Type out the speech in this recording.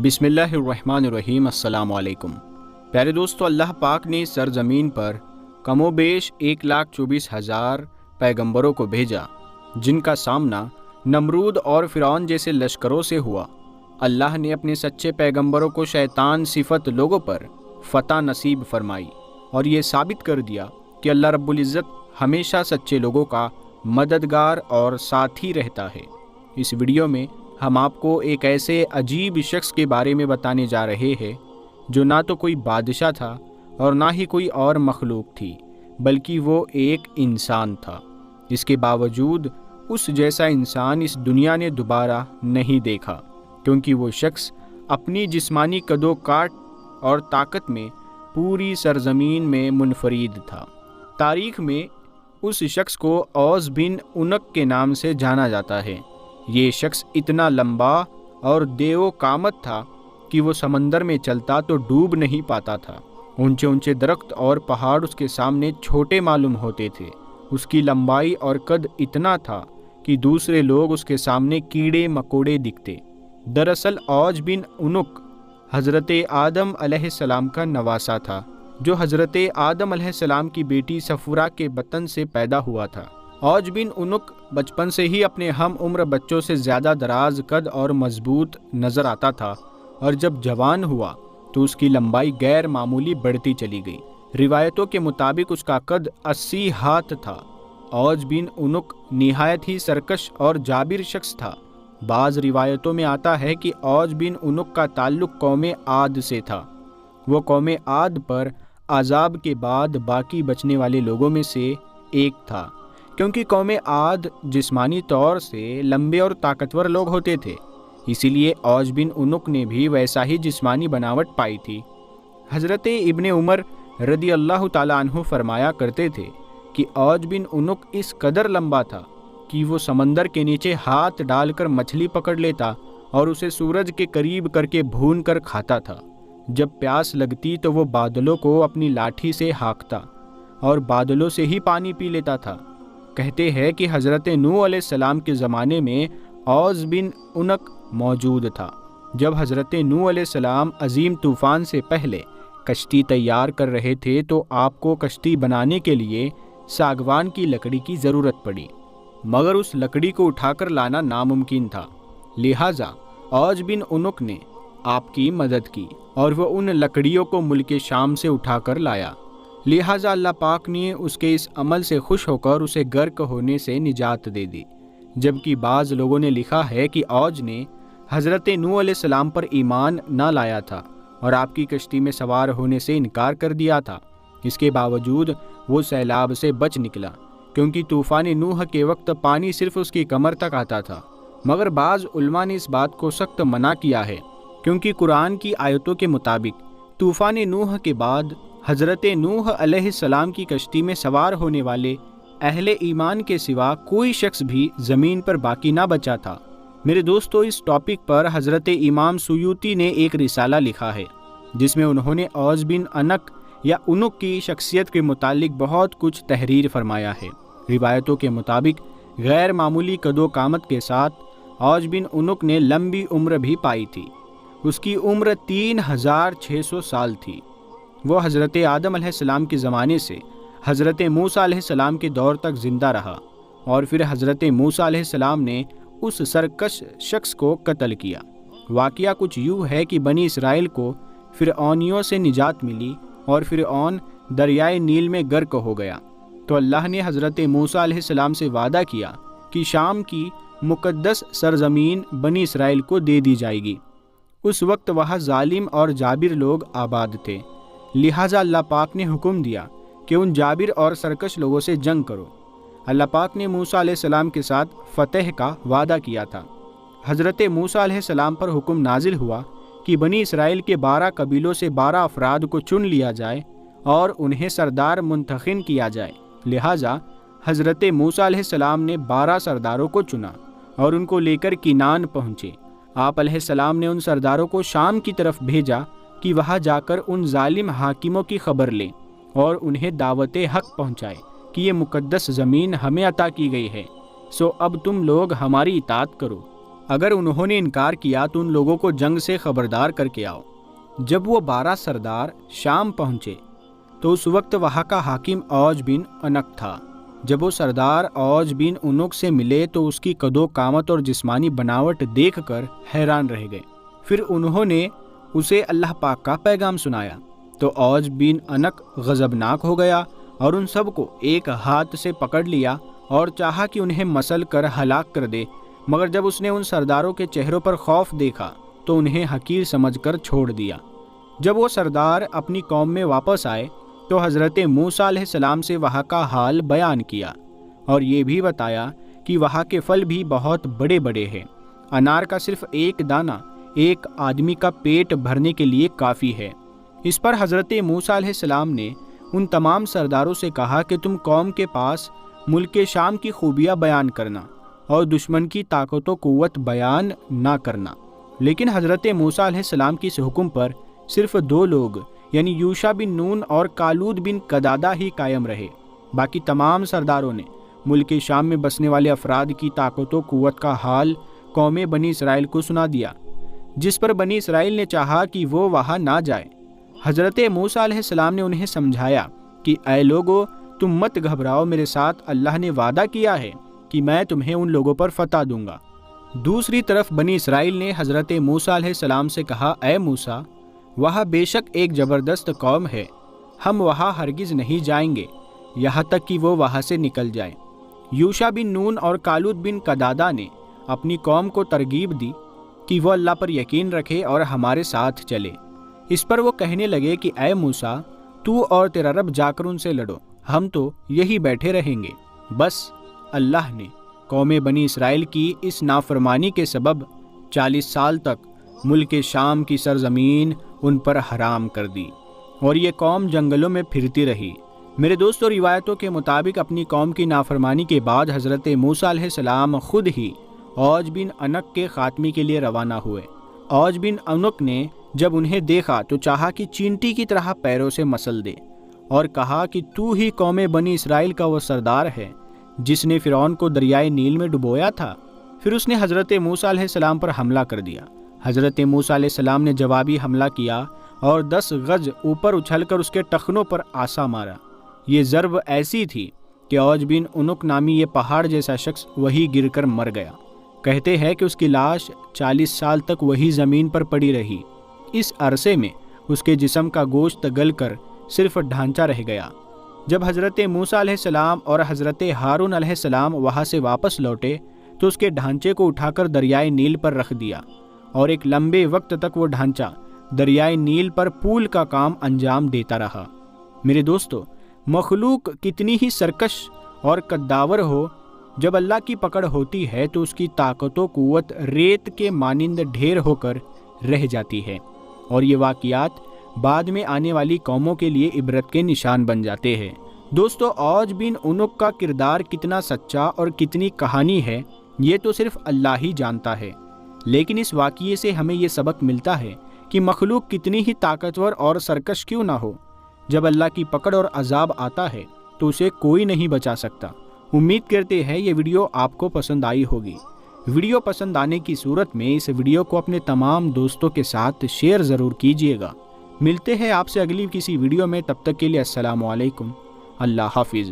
بسم اللہ الرحمن الرحیم۔ السلام علیکم پیارے دوستو، اللہ پاک نے سرزمین پر کم و بیش 1,24,000 پیغمبروں کو بھیجا، جن کا سامنا نمرود اور فرعون جیسے لشکروں سے ہوا۔ اللہ نے اپنے سچے پیغمبروں کو شیطان صفت لوگوں پر فتح نصیب فرمائی اور یہ ثابت کر دیا کہ اللہ رب العزت ہمیشہ سچے لوگوں کا مددگار اور ساتھی رہتا ہے۔ اس ویڈیو میں ہم آپ کو ایک ایسے عجیب شخص کے بارے میں بتانے جا رہے ہیں جو نہ تو کوئی بادشاہ تھا اور نہ ہی کوئی اور مخلوق تھی، بلکہ وہ ایک انسان تھا۔ اس کے باوجود اس جیسا انسان اس دنیا نے دوبارہ نہیں دیکھا، کیونکہ وہ شخص اپنی جسمانی قد و کاٹ اور طاقت میں پوری سرزمین میں منفرد تھا۔ تاریخ میں اس شخص کو اوس بن عنق کے نام سے جانا جاتا ہے۔ یہ شخص اتنا لمبا اور دیو قامت تھا کہ وہ سمندر میں چلتا تو ڈوب نہیں پاتا تھا۔ اونچے اونچے درخت اور پہاڑ اس کے سامنے چھوٹے معلوم ہوتے تھے۔ اس کی لمبائی اور قد اتنا تھا کہ دوسرے لوگ اس کے سامنے کیڑے مکوڑے دکھتے۔ دراصل اوس بن عنق حضرت آدم علیہ السلام کا نواسہ تھا، جو حضرت آدم علیہ السلام کی بیٹی صفورہ کے بطن سے پیدا ہوا تھا۔ اوس بن عنق بچپن سے ہی اپنے ہم عمر بچوں سے زیادہ دراز قد اور مضبوط نظر آتا تھا، اور جب جوان ہوا تو اس کی لمبائی غیر معمولی بڑھتی چلی گئی۔ روایتوں کے مطابق اس کا قد 80 ہاتھ تھا۔ اوس بن عنق نہایت ہی سرکش اور جابر شخص تھا۔ بعض روایتوں میں آتا ہے کہ اوس بن عنق کا تعلق قوم عاد سے تھا۔ وہ قوم عاد پر عذاب کے بعد باقی بچنے والے لوگوں میں سے ایک تھا، کیونکہ قوم عاد جسمانی طور سے لمبے اور طاقتور لوگ ہوتے تھے، اسی لیے اوس بن عنق نے بھی ویسا ہی جسمانی بناوٹ پائی تھی۔ حضرت ابن عمر رضی اللہ تعالیٰ عنہ فرمایا کرتے تھے کہ اوس بن عنق اس قدر لمبا تھا کہ وہ سمندر کے نیچے ہاتھ ڈال کر مچھلی پکڑ لیتا اور اسے سورج کے قریب کر کے بھون کر کھاتا تھا۔ جب پیاس لگتی تو وہ بادلوں کو اپنی لاٹھی سے ہانکتا اور بادلوں سے ہی پانی پی لیتا تھا۔ کہتے ہیں کہ حضرت نوح علیہ السلام کے زمانے میں اوس بن عنق موجود تھا۔ جب حضرت نوح علیہ السلام عظیم طوفان سے پہلے کشتی تیار کر رہے تھے تو آپ کو کشتی بنانے کے لیے ساگوان کی لکڑی کی ضرورت پڑی، مگر اس لکڑی کو اٹھا کر لانا ناممکن تھا، لہٰذا اوس بن عنق نے آپ کی مدد کی اور وہ ان لکڑیوں کو ملک شام سے اٹھا کر لایا۔ لہٰذا اللہ پاک نے اس کے اس عمل سے خوش ہو کر اسے غرق ہونے سے نجات دے دی، جبکہ بعض لوگوں نے لکھا ہے کہ اوس نے حضرت نوح علیہ السلام پر ایمان نہ لایا تھا اور آپ کی کشتی میں سوار ہونے سے انکار کر دیا تھا۔ اس کے باوجود وہ سیلاب سے بچ نکلا، کیونکہ طوفان نوح کے وقت پانی صرف اس کی کمر تک آتا تھا۔ مگر بعض علماء نے اس بات کو سخت منع کیا ہے، کیونکہ قرآن کی آیتوں کے مطابق طوفان نوح کے بعد حضرت نوح علیہ السلام کی کشتی میں سوار ہونے والے اہل ایمان کے سوا کوئی شخص بھی زمین پر باقی نہ بچا تھا۔ میرے دوستو، اس ٹاپک پر حضرت امام سیوطی نے ایک رسالہ لکھا ہے، جس میں انہوں نے اوس بن عنق یا عنق کی شخصیت کے متعلق بہت کچھ تحریر فرمایا ہے۔ روایتوں کے مطابق غیر معمولی قد و قامت کے ساتھ اوس بن عنق نے لمبی عمر بھی پائی تھی۔ اس کی عمر 3600 سال تھی۔ وہ حضرت آدم علیہ السلام کے زمانے سے حضرت موسیٰ علیہ السلام کے دور تک زندہ رہا، اور پھر حضرت موسیٰ علیہ السلام نے اس سرکش شخص کو قتل کیا۔ واقعہ کچھ یوں ہے کہ بنی اسرائیل کو فرعونیوں سے نجات ملی اور فرعون دریائے نیل میں غرق ہو گیا، تو اللہ نے حضرت موسیٰ علیہ السلام سے وعدہ کیا کہ شام کی مقدس سرزمین بنی اسرائیل کو دے دی جائے گی۔ اس وقت وہاں ظالم اور جابر لوگ آباد تھے، لہٰذا اللہ پاک نے حکم دیا کہ ان جابر اور سرکش لوگوں سے جنگ کرو۔ اللہ پاک نے موسیٰ علیہ السلام کے ساتھ فتح کا وعدہ کیا تھا۔ حضرت موسیٰ علیہ السلام پر حکم نازل ہوا کہ بنی اسرائیل کے 12 قبیلوں سے 12 افراد کو چن لیا جائے اور انہیں سردار منتخب کیا جائے۔ لہٰذا حضرت موسیٰ علیہ السلام نے 12 سرداروں کو چنا اور ان کو لے کر کنعان پہنچے۔ آپ علیہ السلام نے ان سرداروں کو شام کی طرف بھیجا کہ وہاں جا کر ان ظالم حاکموں کی خبر لیں اور انہیں دعوت حق پہنچائے کہ یہ مقدس زمین ہمیں عطا کی گئی ہے، سو اب تم لوگ ہماری اطاعت کرو اگر انہوں نے انکار کیا تو ان لوگوں کو جنگ سے خبردار کر کے آؤ۔ جب وہ 12 سردار شام پہنچے تو اس وقت وہاں کا حاکم اوج بن انق تھا۔ جب وہ سردار اوج بن انق سے ملے تو اس کی قد و قامت اور جسمانی بناوٹ دیکھ کر حیران رہ گئے۔ پھر انہوں نے اسے اللہ پاک کا پیغام سنایا تو اوج بن انق غضبناک ہو گیا اور ان سب کو ایک ہاتھ سے پکڑ لیا اور چاہا کہ انہیں مسل کر ہلاک کر دے، مگر جب اس نے ان سرداروں کے چہروں پر خوف دیکھا تو انہیں حقیر سمجھ کر چھوڑ دیا۔ جب وہ سردار اپنی قوم میں واپس آئے تو حضرت موسیٰ علیہ السلام سے وہاں کا حال بیان کیا اور یہ بھی بتایا کہ وہاں کے پھل بھی بہت بڑے بڑے ہیں۔ انار کا صرف ایک دانہ ایک آدمی کا پیٹ بھرنے کے لیے کافی ہے۔ اس پر حضرت موسیٰ علیہ السلام نے ان تمام سرداروں سے کہا کہ تم قوم کے پاس ملک شام کی خوبیاں بیان کرنا اور دشمن کی طاقت و قوت بیان نہ کرنا، لیکن حضرت موسیٰ علیہ السلام کی اس حکم پر صرف 2 لوگ یعنی یوشع بن نون اور کالود بن قدادہ ہی قائم رہے۔ باقی تمام سرداروں نے ملک شام میں بسنے والے افراد کی طاقت و قوت کا حال قوم بنی اسرائیل کو سنا دیا، جس پر بنی اسرائیل نے چاہا کہ وہ وہاں نہ جائے۔ حضرت موسیٰ علیہ السلام نے انہیں سمجھایا کہ اے لوگو، تم مت گھبراؤ، میرے ساتھ اللہ نے وعدہ کیا ہے کہ میں تمہیں ان لوگوں پر فتح دوں گا۔ دوسری طرف بنی اسرائیل نے حضرت موسیٰ علیہ السلام سے کہا، اے موسیٰ، وہاں بے شک ایک زبردست قوم ہے، ہم وہاں ہرگز نہیں جائیں گے یہاں تک کہ وہ وہاں سے نکل جائیں۔ یوشع بن نون اور کالود بن قدادہ نے اپنی قوم کو ترغیب دی کہ وہ اللہ پر یقین رکھے اور ہمارے ساتھ چلے۔ اس پر وہ کہنے لگے کہ اے موسیٰ، تو اور تیرا رب جا کر ان سے لڑو، ہم تو یہی بیٹھے رہیں گے۔ بس اللہ نے قوم بنی اسرائیل کی اس نافرمانی کے سبب 40 سال تک ملک شام کی سرزمین ان پر حرام کر دی اور یہ قوم جنگلوں میں پھرتی رہی۔ میرے دوستوں، روایتوں کے مطابق اپنی قوم کی نافرمانی کے بعد حضرت موسیٰ علیہ السلام خود ہی اوج بن انق کے خاتمے کے لیے روانہ ہوئے۔ اوج بن انق نے جب انہیں دیکھا تو چاہا کہ چینٹی کی طرح پیروں سے مسل دے اور کہا کہ تو ہی قوم بنی اسرائیل کا وہ سردار ہے جس نے فرعون کو دریائے نیل میں ڈبویا تھا۔ پھر اس نے حضرت موسیٰ علیہ السلام پر حملہ کر دیا۔ حضرت موسیٰ علیہ السلام نے جوابی حملہ کیا اور 10 گز اوپر اچھل کر اس کے ٹخنوں پر آسا مارا۔ یہ ضرب ایسی تھی کہ اوج بن انق نامی یہ پہاڑ جیسا شخص وہی گر کر مر گیا۔ کہتے ہیں کہ اس کی لاش 40 سال تک وہی زمین پر پڑی رہی۔ اس عرصے میں اس کے جسم کا گوشت گل کر صرف ڈھانچہ رہ گیا۔ جب حضرت موسیٰ علیہ السلام اور حضرت ہارون علیہ السلام وہاں سے واپس لوٹے تو اس کے ڈھانچے کو اٹھا کر دریائے نیل پر رکھ دیا اور ایک لمبے وقت تک وہ ڈھانچہ دریائے نیل پر پول کا کام انجام دیتا رہا۔ میرے دوستو، مخلوق کتنی ہی سرکش اور قداور ہو، جب اللہ کی پکڑ ہوتی ہے تو اس کی طاقت و قوت ریت کے مانند ڈھیر ہو کر رہ جاتی ہے، اور یہ واقعات بعد میں آنے والی قوموں کے لیے عبرت کے نشان بن جاتے ہیں۔ دوستو، اوج بن انق کا کردار کتنا سچا اور کتنی کہانی ہے یہ تو صرف اللہ ہی جانتا ہے، لیکن اس واقعے سے ہمیں یہ سبق ملتا ہے کہ مخلوق کتنی ہی طاقتور اور سرکش کیوں نہ ہو، جب اللہ کی پکڑ اور عذاب آتا ہے تو اسے کوئی نہیں بچا سکتا۔ امید کرتے ہیں یہ ویڈیو آپ کو پسند آئی ہوگی۔ ویڈیو پسند آنے کی صورت میں اس ویڈیو کو اپنے تمام دوستوں کے ساتھ شیئر ضرور کیجیے گا۔ ملتے ہیں آپ سے اگلی کسی ویڈیو میں، تب تک کے لیے السلام علیکم، اللہ حافظ۔